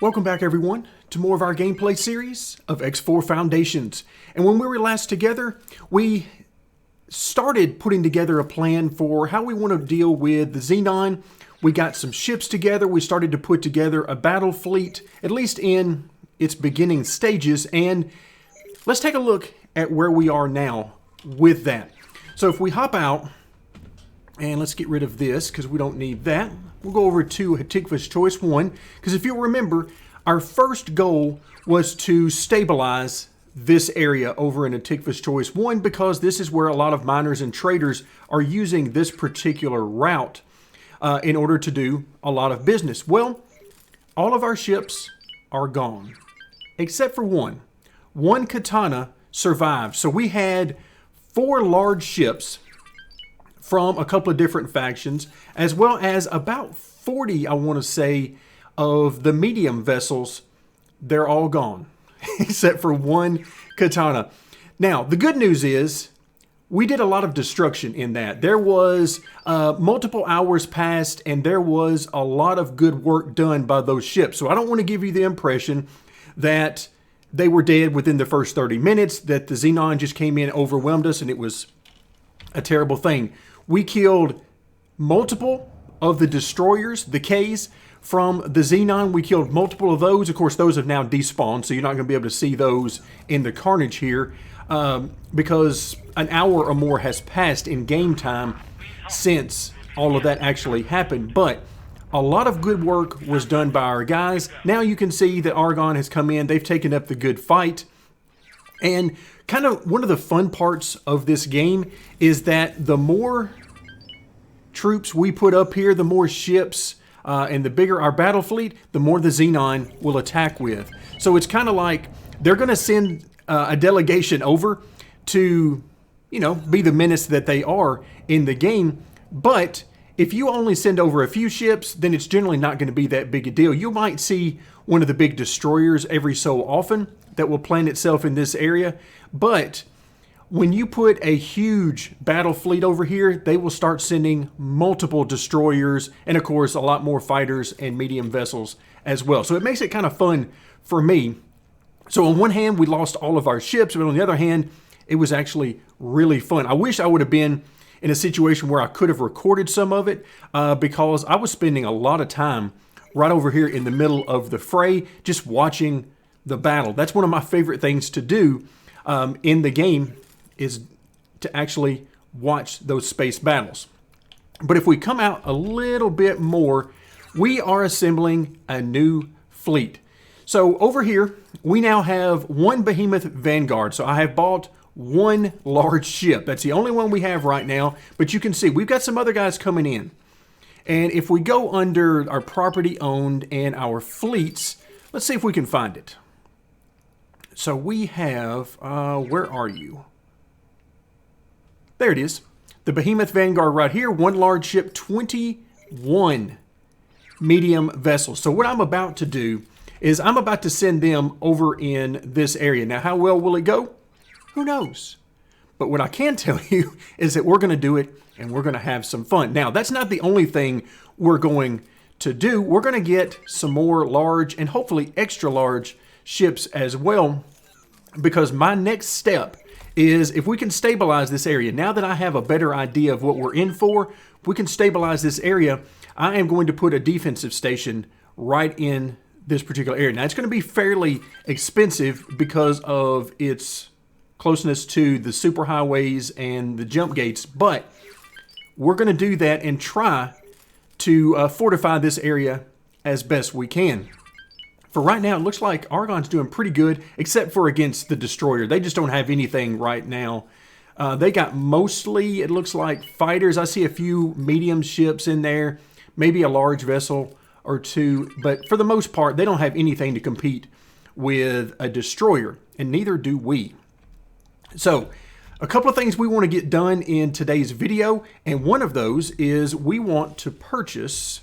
Welcome back everyone to more of our gameplay series of X4 Foundations. And when we were last together, we started putting together a plan for how we want to deal with the Xenon. We got some ships together, we started to put together a battle fleet, at least in its beginning stages, and let's take a look at where we are now with that. So if we hop out, and let's get rid of this because we don't need that. We'll go over to Hatikvah's Choice 1, because if you'll remember, our first goal was to stabilize this area over in Hatikvah's Choice 1, because this is where a lot of miners and traders are using this particular route in order to do a lot of business. Well, all of our ships are gone, except for one. One Katana survived. So we had 4 large ships from a couple of different factions, as well as about 40, I want to say, of the medium vessels. They're all gone, except for one Katana. Now, the good news is, we did a lot of destruction in that. There was multiple hours passed, and there was a lot of good work done by those ships. So I don't want to give you the impression that they were dead within the first 30 minutes, that the Xenon just came in, overwhelmed us, and it was a terrible thing. We killed multiple of the destroyers, the Ks, from the Xenon. We killed multiple of those. Of course, those have now despawned, so you're not going to be able to see those in the carnage here because an hour or more has passed in game time since all of that actually happened. But a lot of good work was done by our guys. Now you can see that Argon has come in. They've taken up the good fight. And kind of one of the fun parts of this game is that the more troops we put up here, the more ships and the bigger our battle fleet, the more the Xenon will attack with. So it's kind of like they're going to send a delegation over to, you know, be the menace that they are in the game. But if you only send over a few ships, then it's generally not going to be that big a deal. You might see one of the big destroyers every so often that will plant itself in this area. But when you put a huge battle fleet over here, they will start sending multiple destroyers and, of course, a lot more fighters and medium vessels as well. So it makes it kind of fun for me. So on one hand, we lost all of our ships, but on the other hand, it was actually really fun. I wish I would have been in a situation where I could have recorded some of it because I was spending a lot of time right over here in the middle of the fray, just watching the battle. That's one of my favorite things to do in the game, is to actually watch those space battles. But if we come out a little bit more, we are assembling a new fleet. So over here, we now have one Behemoth Vanguard. So I have bought one large ship. That's the only one we have right now. But you can see we've got some other guys coming in. And if we go under our property owned and our fleets, let's see if we can find it. So we have, where are you? There it is. The Behemoth Vanguard right here, one large ship, 21 medium vessels. So what I'm about to do is I'm about to send them over in this area. Now, how well will it go? Who knows? But what I can tell you is that we're going to do it and we're going to have some fun. Now, that's not the only thing we're going to do. We're going to get some more large and hopefully extra large ships as well, because my next step is, if we can stabilize this area, now that I have a better idea of what we're in for, if we can stabilize this area, I am going to put a defensive station right in this particular area. Now, it's going to be fairly expensive because of its closeness to the superhighways and the jump gates, but we're going to do that and try to fortify this area as best we can. For right now, it looks like Argon's doing pretty good, except for against the destroyer. They just don't have anything right now. They got mostly, it looks like, fighters. I see a few medium ships in there, maybe a large vessel or two, but for the most part, they don't have anything to compete with a destroyer, and neither do we. So, a couple of things we want to get done in today's video, and one of those is we want to purchase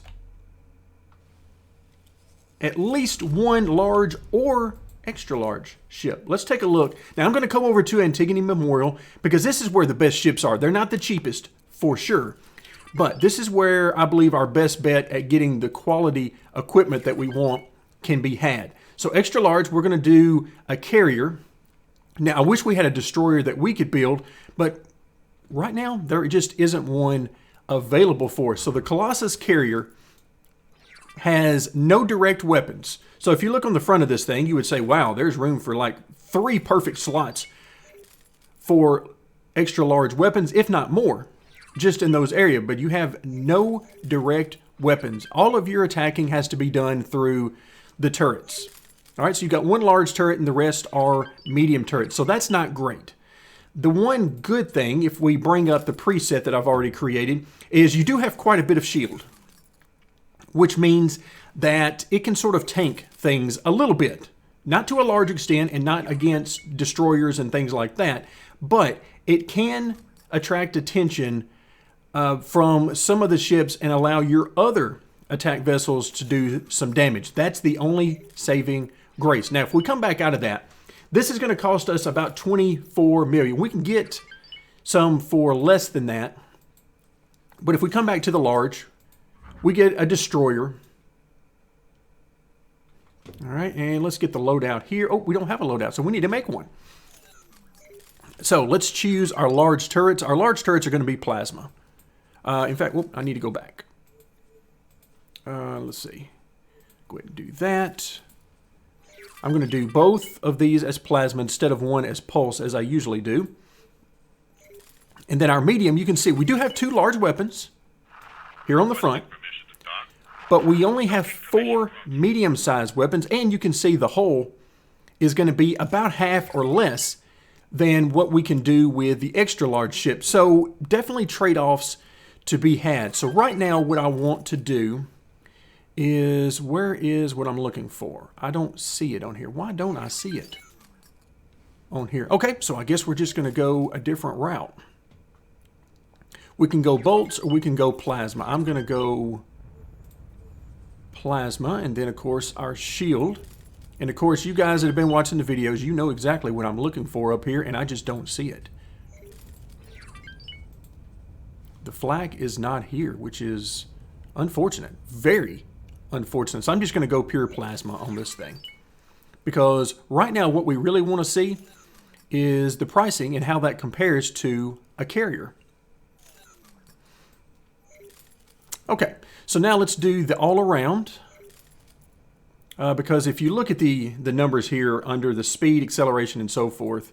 at least one large or extra large ship. Let's take a look. Now I'm going to come over to Antigone Memorial because this is where the best ships are. They're not the cheapest for sure, but this is where I believe our best bet at getting the quality equipment that we want can be had. So extra large, we're going to do a carrier. Now, I wish we had a destroyer that we could build, but right now there just isn't one available for us. So the Colossus carrier has no direct weapons. So if you look on the front of this thing, you would say, wow, there's room for like 3 perfect slots for extra large weapons, if not more, just in those areas. But you have no direct weapons. All of your attacking has to be done through the turrets. All right, so you've got 1 large turret and the rest are medium turrets. So that's not great. The one good thing, if we bring up the preset that I've already created, is you do have quite a bit of shield, which means that it can sort of tank things a little bit. Not to a large extent and not against destroyers and things like that, but it can attract attention from some of the ships and allow your other attack vessels to do some damage. That's the only saving grace. Now, if we come back out of that, this is going to cost us about 24 million. We can get some for less than that. But if we come back to the large, we get a destroyer. All right, and let's get the loadout here. Oh, we don't have a loadout, so we need to make one. So let's choose our large turrets. Our large turrets are going to be plasma. In fact, whoop, I need to go back. Let's see. Go ahead and do that. I'm going to do both of these as plasma instead of one as pulse, as I usually do. And then our medium, you can see we do have 2 large weapons here on the front, but we only have 4 medium-sized weapons, and you can see the hull is going to be about half or less than what we can do with the extra large ship. So definitely trade-offs to be had. So right now what I want to do is, where is what I'm looking for? I don't see it on here. Why don't I see it on here? Okay, so I guess we're just going to go a different route. We can go bolts or we can go plasma. I'm going to go plasma, and then of course our shield. And of course you guys that have been watching the videos, you know exactly what I'm looking for up here, and I just don't see it. The flag is not here, which is unfortunate. Very unfortunate. So I'm just going to go pure plasma on this thing. Because right now what we really want to see is the pricing and how that compares to a carrier. Okay, so now let's do the all around. Because if you look at the numbers here under the speed, acceleration, and so forth,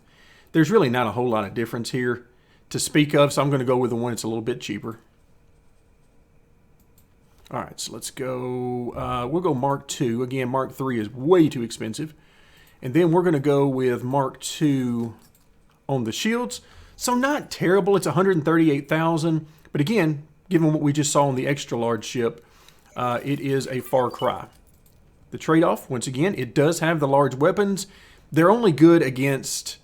there's really not a whole lot of difference here to speak of. So I'm going to go with the one that's a little bit cheaper. All right, so let's go, we'll go Mark II. Again, Mark III is way too expensive. And then we're going to go with Mark II on the shields. So not terrible, it's 138,000. But again, given what we just saw on the extra large ship, it is a far cry. The trade-off, once again, it does have the large weapons. They're only good against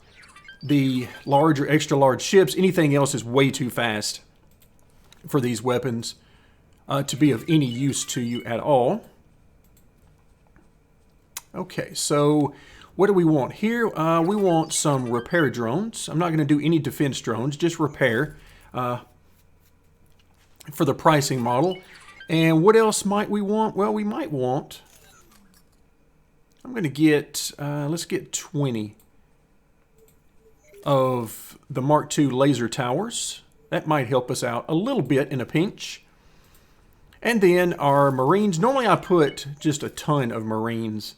the large or extra large ships. Anything else is way too fast for these weapons to be of any use to you at all. Okay, so what do we want here? We want some repair drones. I'm not going to do any defense drones, just repair for the pricing model. And what else might we want? Well, we might want, I'm going to get, let's get 20 of the Mark II laser towers. That might help us out a little bit in a pinch. And then our Marines. Normally I put just a ton of Marines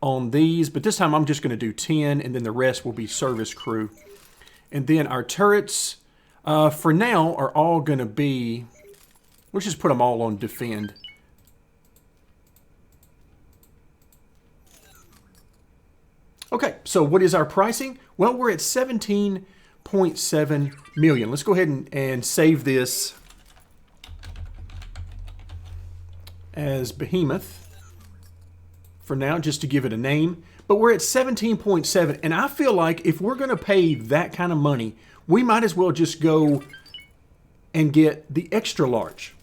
on these, but this time I'm just going to do 10, and then the rest will be service crew. And then our turrets, for now, are all going to be, let's just put them all on defend. Okay, so what is our pricing? Well, we're at 17.7 million. Let's go ahead and save this as Behemoth for now, just to give it a name. But we're at 17.7, and I feel like if we're going to pay that kind of money, we might as well just go and get the extra large.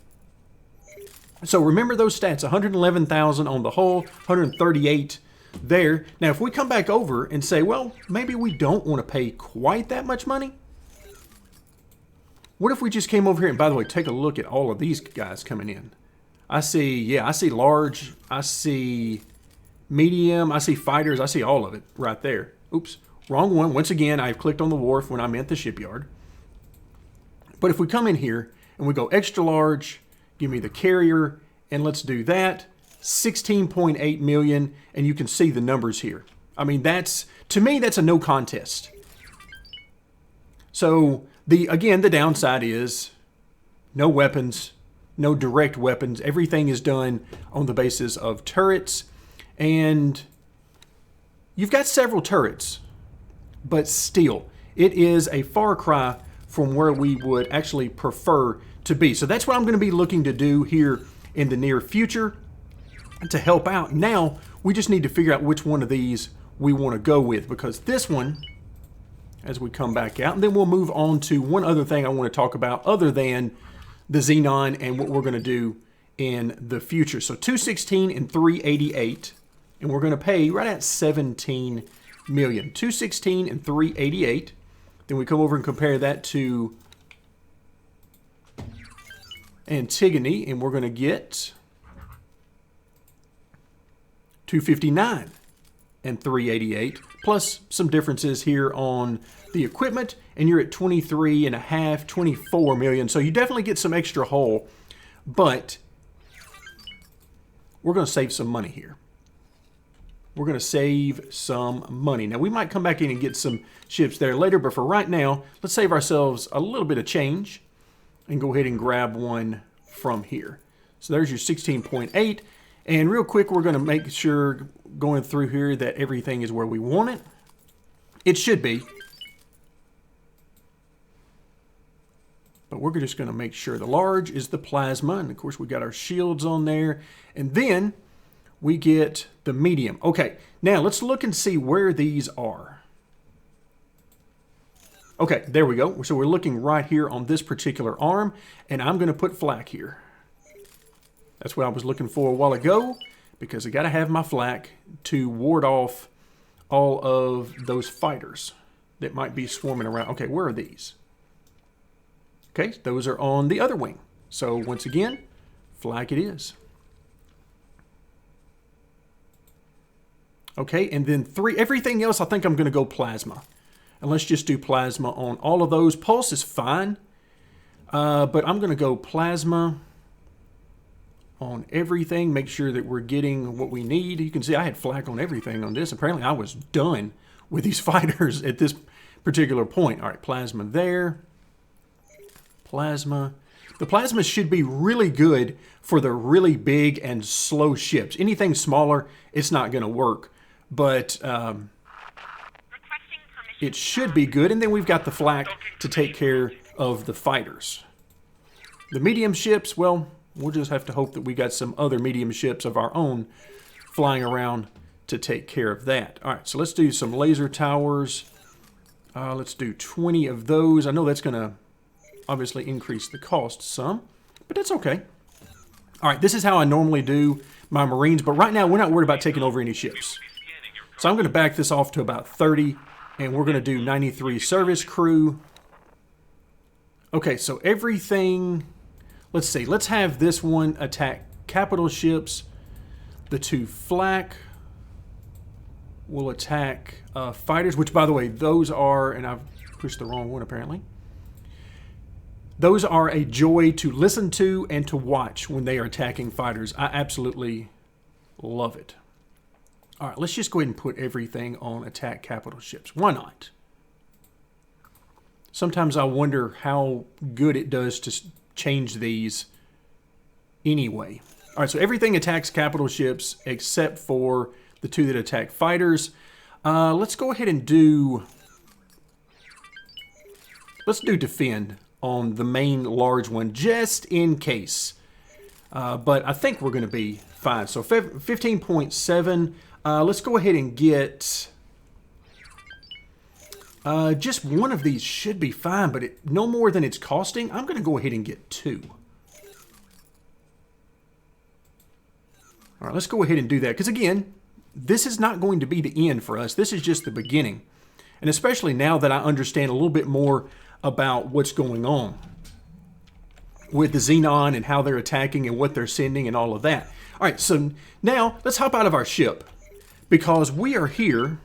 So remember those stats, 111,000 on the hull, 138 there. Now, if we come back over and say, well, maybe we don't want to pay quite that much money. What if we just came over here, and by the way, take a look at all of these guys coming in. I see, yeah, I see large, I see medium. I see fighters. I see all of it right there. Oops, wrong one. Once again, I've clicked on the wharf when I meant the shipyard. But if we come in here and we go extra large, give me the carrier, and let's do that. 16.8 million, and you can see the numbers here. I mean, that's, to me, that's a no contest. So, again, the downside is no weapons, no direct weapons. Everything is done on the basis of turrets. And you've got several turrets, but still, it is a far cry from where we would actually prefer to be. So that's what I'm going to be looking to do here in the near future to help out. Now, we just need to figure out which one of these we want to go with, because this one, as we come back out, and then we'll move on to one other thing I want to talk about other than the Xenon and what we're going to do in the future. So 216 and 388, and we're going to pay right at 17 million. 216 and 388. Then we come over and compare that to Antigone, and we're going to get 259 and 388, plus some differences here on the equipment, and you're at 23 and a half, 24 million. So you definitely get some extra hull, but we're going to save some money here. We're going to save some money. Now, we might come back in and get some ships there later, but for right now, let's save ourselves a little bit of change and go ahead and grab one from here. So there's your 16.8. And real quick, we're going to make sure, going through here, that everything is where we want it. It should be. But we're just going to make sure the large is the plasma. And of course, we got our shields on there. And then we get the medium. Okay, now let's look and see where these are. Okay, there we go. So we're looking right here on this particular arm, and I'm going to put flak here. That's what I was looking for a while ago, because I got to have my flak to ward off all of those fighters that might be swarming around. Okay, where are these? Okay, those are on the other wing. So once again, flak it is. Okay, and then everything else, I think I'm going to go plasma. And let's just do plasma on all of those. Pulse is fine, but I'm going to go plasma on everything. Make sure that we're getting what we need. You can see I had flak on everything on this. Apparently, I was done with these fighters at this particular point. All right, plasma there. Plasma. The plasma should be really good for the really big and slow ships. Anything smaller, it's not going to work. But it should be good. And then we've got the flak to take care of the fighters. The medium ships, well, we'll just have to hope that we got some other medium ships of our own flying around to take care of that. All right, so let's do some laser towers. Let's do 20 of those. I know that's going to obviously increase the cost some, but that's okay. All right, this is how I normally do my Marines, but right now we're not worried about taking over any ships. So I'm going to back this off to about 30, and we're going to do 93 service crew. Okay, so everything, let's see. Let's have this one attack capital ships. The two flak will attack fighters, which, by the way, those are, and I've pushed the wrong one apparently. Those are a joy to listen to and to watch when they are attacking fighters. I absolutely love it. All right, let's just go ahead and put everything on attack capital ships. Why not? Sometimes I wonder how good it does to change these anyway. All right, so everything attacks capital ships except for the two that attack fighters. Let's go ahead and do... Let's do defend on the main large one, just in case. But I think we're going to be fine. So 15.7. Let's go ahead and get... just one of these should be fine, but no more than it's costing. I'm going to go ahead and get 2. All right, let's go ahead and do that. Because again, this is not going to be the end for us. This is just the beginning. And especially now that I understand a little bit more about what's going on with the Xenon and how they're attacking and what they're sending and all of that. All right, so now let's hop out of our ship because we are here,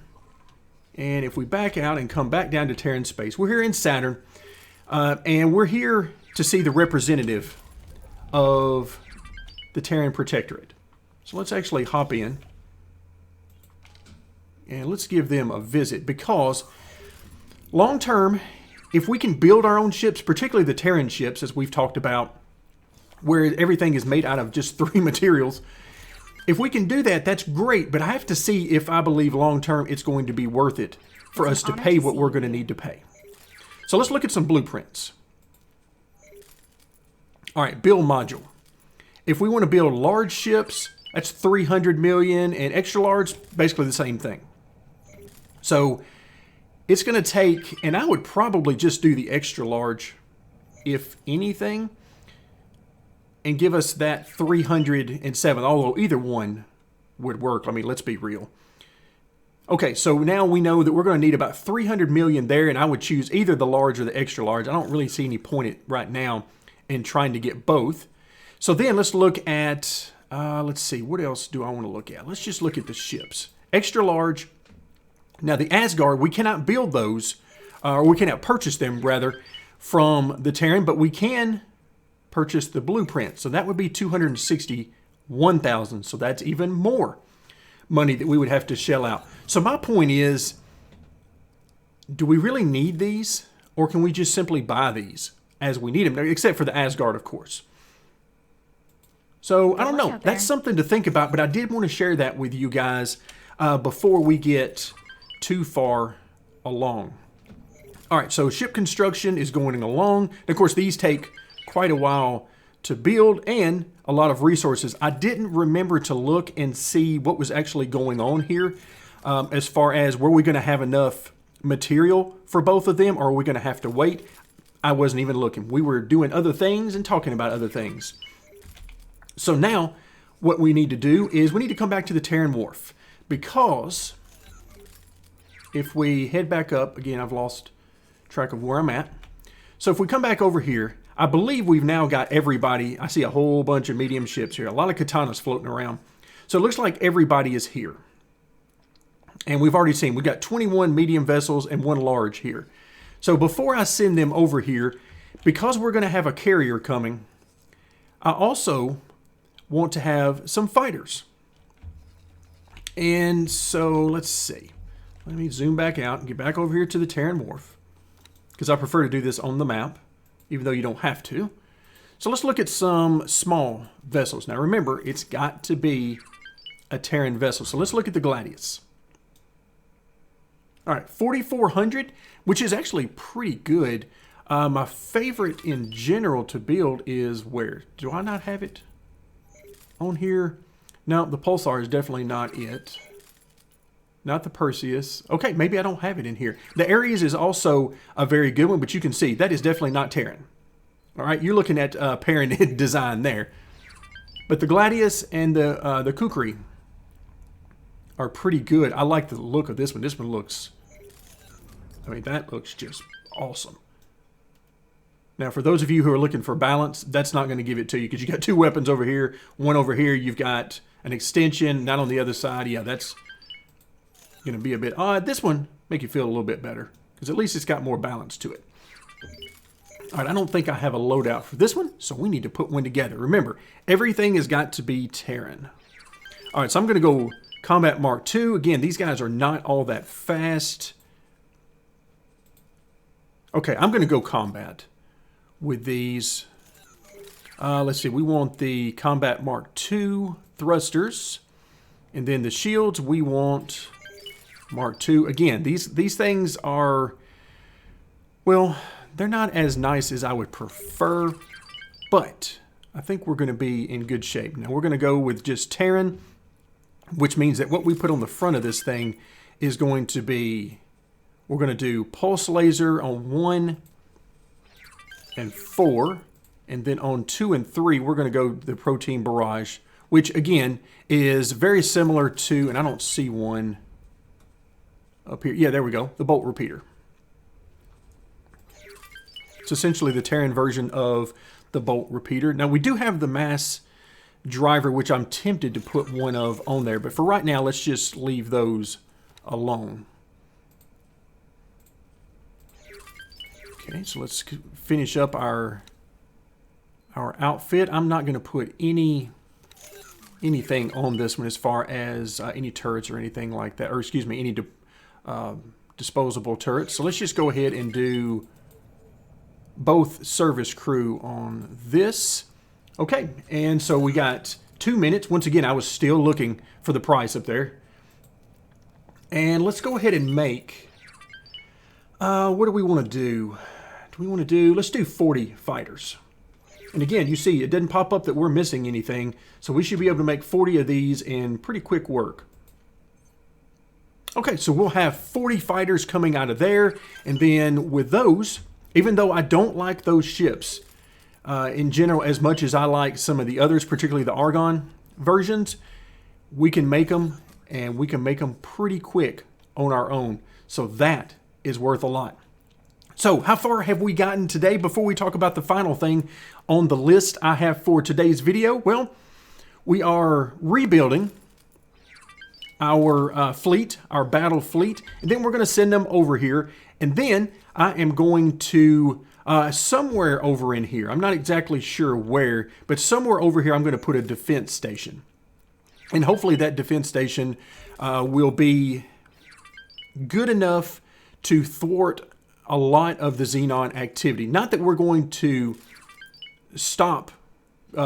and if we back out and come back down to Terran space, we're here in Saturn, and we're here to see the representative of the Terran Protectorate. So let's actually hop in, and let's give them a visit, because long term, if we can build our own ships, particularly the Terran ships, as we've talked about, where everything is made out of just 3 materials, if we can do that, that's great, but I have to see if I believe long term it's going to be worth it for us to pay what we're going to need to pay. So let's look at some blueprints. All right, build module. If we want to build large ships, that's 300 million, and extra large, basically the same thing. So it's going to take, and I would probably just do the extra large, if anything, and give us that 307, although either one would work. I mean, let's be real. Okay, so now we know that we're going to need about 300 million there, and I would choose either the large or the extra large. I don't really see any point right now in trying to get both. So then let's look at, let's see, what else do I want to look at? Let's just look at the ships. Extra large. Now the Asgard, we cannot build those, or we cannot purchase them, rather, from the Terran, but we can purchase the blueprint. So that would be 261,000. So that's even more money that we would have to shell out. So my point is, do we really need these, or can we just simply buy these as we need them, except for the Asgard, of course? So I don't know. That's something to think about, but I did want to share that with you guys before we get too far along. All right, so ship construction is going along. And of course, these take quite a while to build and a lot of resources. I didn't remember to look and see what was actually going on here as far as, were we going to have enough material for both of them, or are we going to have to wait? I wasn't even looking. We were doing other things and talking about other things. So now what we need to do is we need to come back to the Terran wharf, because if we head back up, again, I've lost track of where I'm at. So if we come back over here, I believe we've now got everybody. I see a whole bunch of medium ships here, a lot of katanas floating around. So it looks like everybody is here. And we've already seen, we've got 21 medium vessels and 1 large here. So before I send them over here, because we're going to have a carrier coming, I also want to have some fighters. And so let's see. Let me zoom back out and get back over here to the Terran wharf, because I prefer to do this on the map, even though you don't have to. So let's look at some small vessels. Now remember, it's got to be a Terran vessel. So let's look at the Gladius. All right, 4,400, which is actually pretty good. My favorite in general to build is where? Do I not have it on here? No, the Pulsar is definitely not it. Not the Perseus. Okay, maybe I don't have it in here. The Ares is also a very good one, but you can see that is definitely not Terran. All right, you're looking at Terran design there. But the Gladius and the Kukri are pretty good. I like the look of this one. This one looks, I mean, that looks just awesome. Now, for those of you who are looking for balance, that's not going to give it to you, because you got 2 weapons over here, 1 over here. You've got an extension, not on the other side. Yeah, that's going to be a bit odd. This one make you feel a little bit better, because at least it's got more balance to it. All right, I don't think I have a loadout for this one, so we need to put one together. Remember, everything has got to be Terran. All right, so I'm going to go Combat Mark II. Again, these guys are not all that fast. Okay, I'm going to go Combat with these. Let's see, we want the Combat Mark II thrusters. And then the shields, we want Mark II. Again, these things are, well, they're not as nice as I would prefer, but I think we're going to be in good shape. Now we're going to go with just Terran, which means that what we put on the front of this thing is going to be, we're going to do pulse laser on 1 and 4, and then on 2 and 3, we're going to go the protein barrage, which again is very similar to, and I don't see one up here. Yeah, there we go, the bolt repeater. It's essentially the Terran version of the bolt repeater. Now we do have the mass driver, which I'm tempted to put one of on there. But for right now, let's just leave those alone. Okay, so let's finish up our outfit. I'm not going to put anything on this one as far as any turrets or anything like that, or excuse me, any disposable turrets. So let's just go ahead and do both service crew on this. Okay, and so we got 2 minutes. Once again, I was still looking for the price up there. And let's go ahead and make, what do we want to do? Let's do 40 fighters. And again, you see, it didn't pop up that we're missing anything, so we should be able to make 40 of these in pretty quick work. Okay, so we'll have 40 fighters coming out of there, and then with those, even though I don't like those ships in general as much as I like some of the others, particularly the Argon versions, we can make them, and we can make them pretty quick on our own. So that is worth a lot. So how far have we gotten today before we talk about the final thing on the list I have for today's video? Well, we are rebuilding our fleet, our battle fleet, and then we're going to send them over here. And then I am going to, somewhere over in here, I'm not exactly sure where, but somewhere over here I'm going to put a defense station. And hopefully that defense station will be good enough to thwart a lot of the Xenon activity. Not that we're going to stop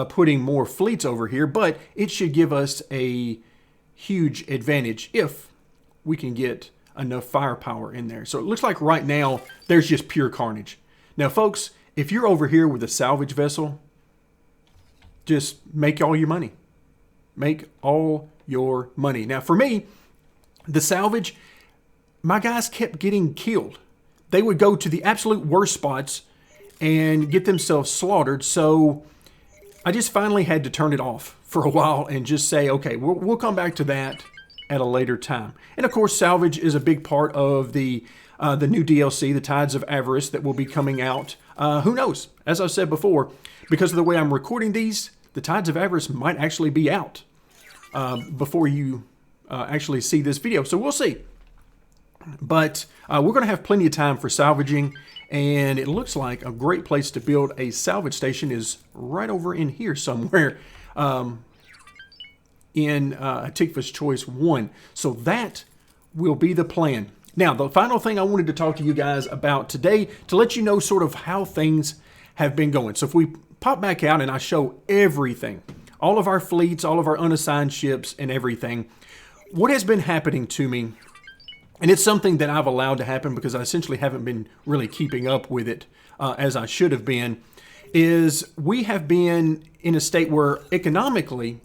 putting more fleets over here, but it should give us a huge advantage if we can get enough firepower in there. So it looks like right now there's just pure carnage. Now folks, if you're over here with a salvage vessel, just make all your money. Make all your money. Now for me, the salvage, my guys kept getting killed. They would go to the absolute worst spots and get themselves slaughtered. So I just finally had to turn it off for a while and just say, okay, we'll come back to that at a later time. And of course, salvage is a big part of the new DLC, the Tides of Avarice, that will be coming out. Who knows? As I've said before, because of the way I'm recording these, the Tides of Avarice might actually be out before you actually see this video. So we'll see. But we're going to have plenty of time for salvaging, and it looks like a great place to build a salvage station is right over in here somewhere in Hatikvah's Choice 1. So that will be the plan. Now, the final thing I wanted to talk to you guys about today, to let you know sort of how things have been going. So if we pop back out and I show everything, all of our fleets, all of our unassigned ships and everything, what has been happening to me, and it's something that I've allowed to happen because I essentially haven't been really keeping up with it as I should have been, is we have been in a state where economically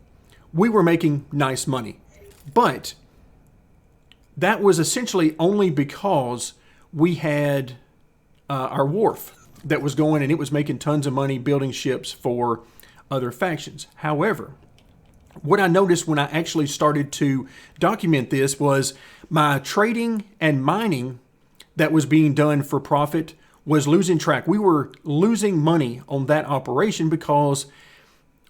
we were making nice money. But that was essentially only because we had our wharf that was going and it was making tons of money building ships for other factions. However, what I noticed when I actually started to document this was my trading and mining that was being done for profit was losing track. We were losing money on that operation because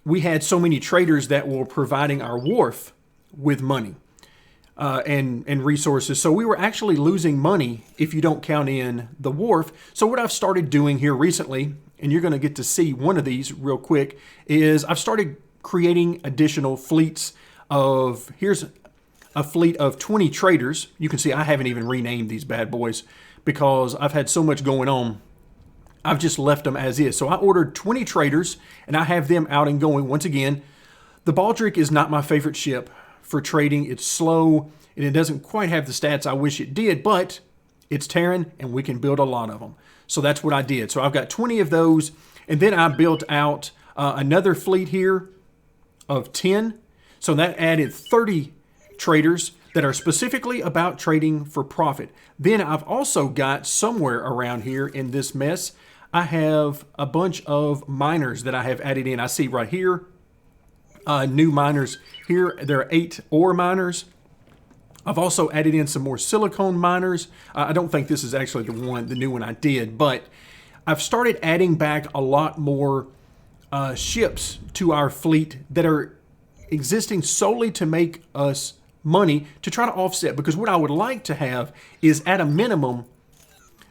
we had so many traders that were providing our wharf with money and resources. So we were actually losing money if you don't count in the wharf. So what I've started doing here recently, and you're going to get to see one of these real quick, is I've started creating additional fleets of, here's a fleet of 20 traders. You can see I haven't even renamed these bad boys because I've had so much going on. I've just left them as is. So I ordered 20 traders and I have them out and going. Once again, the Baldric is not my favorite ship for trading. It's slow and it doesn't quite have the stats I wish it did, but it's Terran and we can build a lot of them. So that's what I did. So I've got 20 of those, and then I built out another fleet here of 10. So that added 30 traders that are specifically about trading for profit. Then I've also got somewhere around here in this mess, I have a bunch of miners that I have added in. I see right here, new miners here. There are 8 ore miners. I've also added in some more silicone miners. I don't think this is actually the new one I did, but I've started adding back a lot more ships to our fleet that are existing solely to make us money to try to offset. Because what I would like to have is, at a minimum,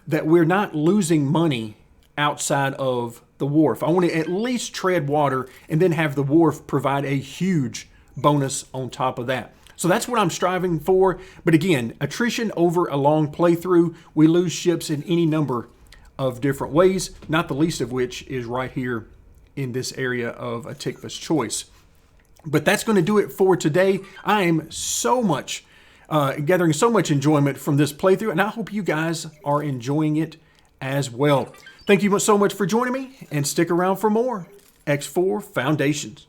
that we're not losing money outside of the wharf. I want to at least tread water and then have the wharf provide a huge bonus on top of that. So that's what I'm striving for. But again, attrition over a long playthrough, we lose ships in any number of different ways, not the least of which is right here in this area of Hatikvah's choice. But that's going to do it for today. I am so much gathering so much enjoyment from this playthrough, and I hope you guys are enjoying it as well. Thank you so much for joining me, and stick around for more X4 Foundations.